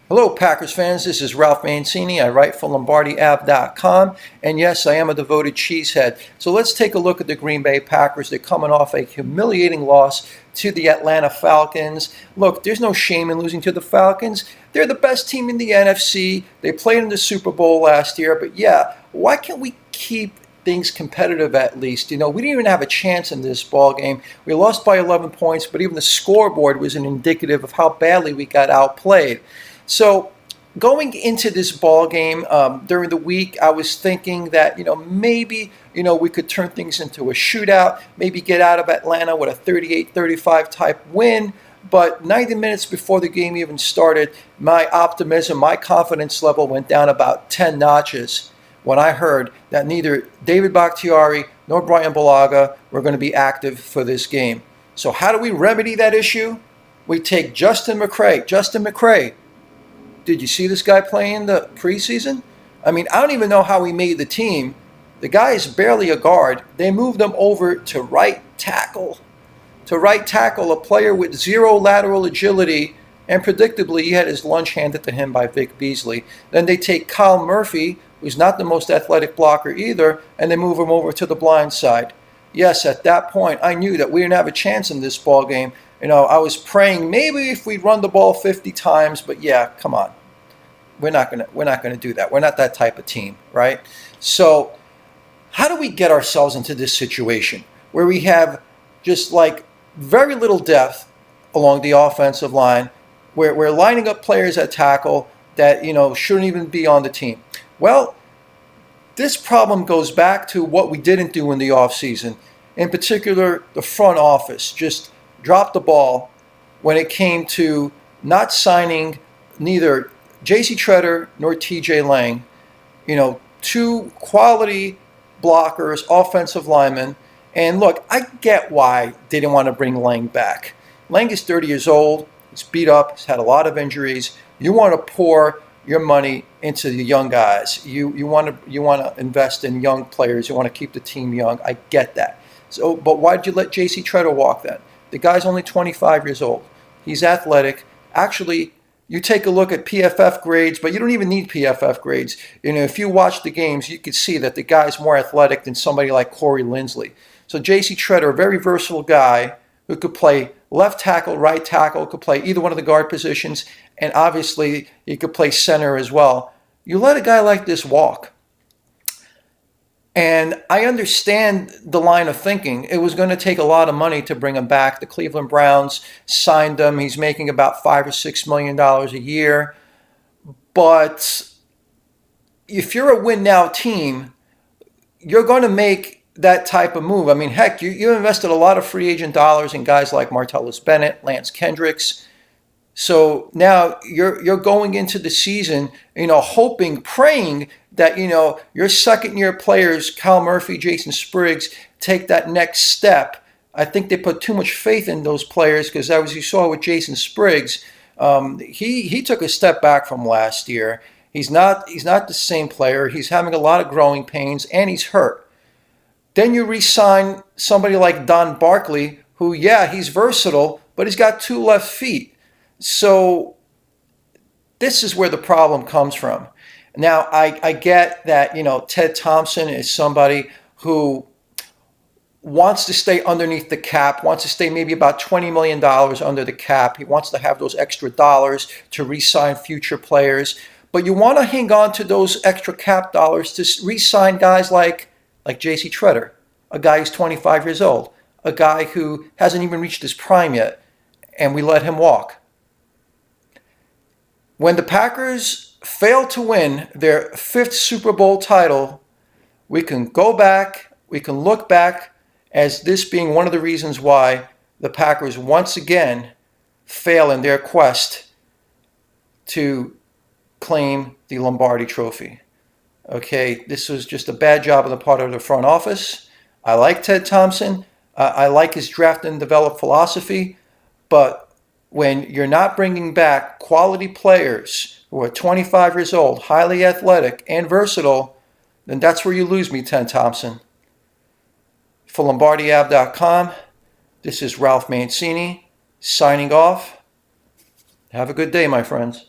Hello, Packers fans. This is Ralph Mancini. I write for LombardiAv.com. And yes, I am a devoted cheesehead. So let's take a look at the Green Bay Packers. They're coming off a humiliating loss to the Atlanta Falcons. Look, there's no shame in losing to the Falcons. They're the best team in the NFC. They played in the Super Bowl last year. But yeah, why can't we keep things competitive at least? We didn't even have a chance in this ball game. We lost by 11 points, but even the scoreboard wasn't indicative of how badly we got outplayed. So going into this ball game during the week, I was thinking that maybe we could turn things into a shootout, maybe get out of Atlanta with a 38-35 type win. But 90 minutes before the game even started, my optimism, my confidence level went down about 10 notches when I heard that neither David Bakhtiari nor Brian Bulaga were going to be active for this game. So how do we remedy that issue? We take Justin McCray. Did you see this guy playing the preseason? I mean, I don't even know how he made the team. The guy is barely a guard. They moved him over to right tackle. A player with zero lateral agility, and predictably, he had his lunch handed to him by Vic Beasley. Then they take Kyle Murphy, who's not the most athletic blocker either, and they move him over to the blind side. Yes, at that point, I knew that we didn't have a chance in this ball game. I was praying maybe if we'd run the ball 50 times, but yeah, come on. We're not gonna do that. We're not that type of team, right? So how do we get ourselves into this situation where we have just like very little depth along the offensive line, where we're lining up players at tackle that shouldn't even be on the team? Well, this problem goes back to what we didn't do in the offseason. In particular, the front office just dropped the ball when it came to not signing neither J.C. Tretter nor T.J. Lang, two quality blockers, offensive linemen. And look, I get why they didn't want to bring Lang back. Lang is 30 years old. He's beat up. He's had a lot of injuries. You want to pour your money into the young guys. You want to invest in young players. You want to keep the team young. I get that. So, but why did you let J.C. Tretter walk then? The guy's only 25 years old. He's athletic. Actually, you take a look at PFF grades, but you don't even need PFF grades. If you watch the games, you could see that the guy's more athletic than somebody like Corey Linsley. So J.C. Tretter, a very versatile guy who could play left tackle, right tackle, could play either one of the guard positions, and obviously he could play center as well. You let a guy like this walk. And I understand the line of thinking. It was going to take a lot of money to bring him back. The Cleveland Browns signed him. He's making about $5 or $6 million a year. But if you're a win now team, you're going to make that type of move. I mean, heck, you invested a lot of free agent dollars in guys like Martellus Bennett, Lance Kendricks. So now you're going into the season, hoping, praying that, your second-year players, Kyle Murphy, Jason Spriggs, take that next step. I think they put too much faith in those players because, as you saw with Jason Spriggs, he took a step back from last year. He's not the same player. He's having a lot of growing pains, and he's hurt. Then you re-sign somebody like Don Barkley, who, yeah, he's versatile, but he's got two left feet. So this is where the problem comes from. Now, I get that, Ted Thompson is somebody who wants to stay underneath the cap, wants to stay maybe about $20 million under the cap. He wants to have those extra dollars to re-sign future players. But you want to hang on to those extra cap dollars to re-sign guys like J.C. Tretter, a guy who's 25 years old, a guy who hasn't even reached his prime yet, and we let him walk. When the Packers fail to win their fifth Super Bowl title, we can go back, we can look back as this being one of the reasons why the Packers once again fail in their quest to claim the Lombardi Trophy. Okay, this was just a bad job on the part of the front office. I like Ted Thompson. I like his draft and develop philosophy, but when you're not bringing back quality players who are 25 years old, highly athletic, and versatile, then that's where you lose me, Ted Thompson. For LombardiAv.com, this is Ralph Mancini signing off. Have a good day, my friends.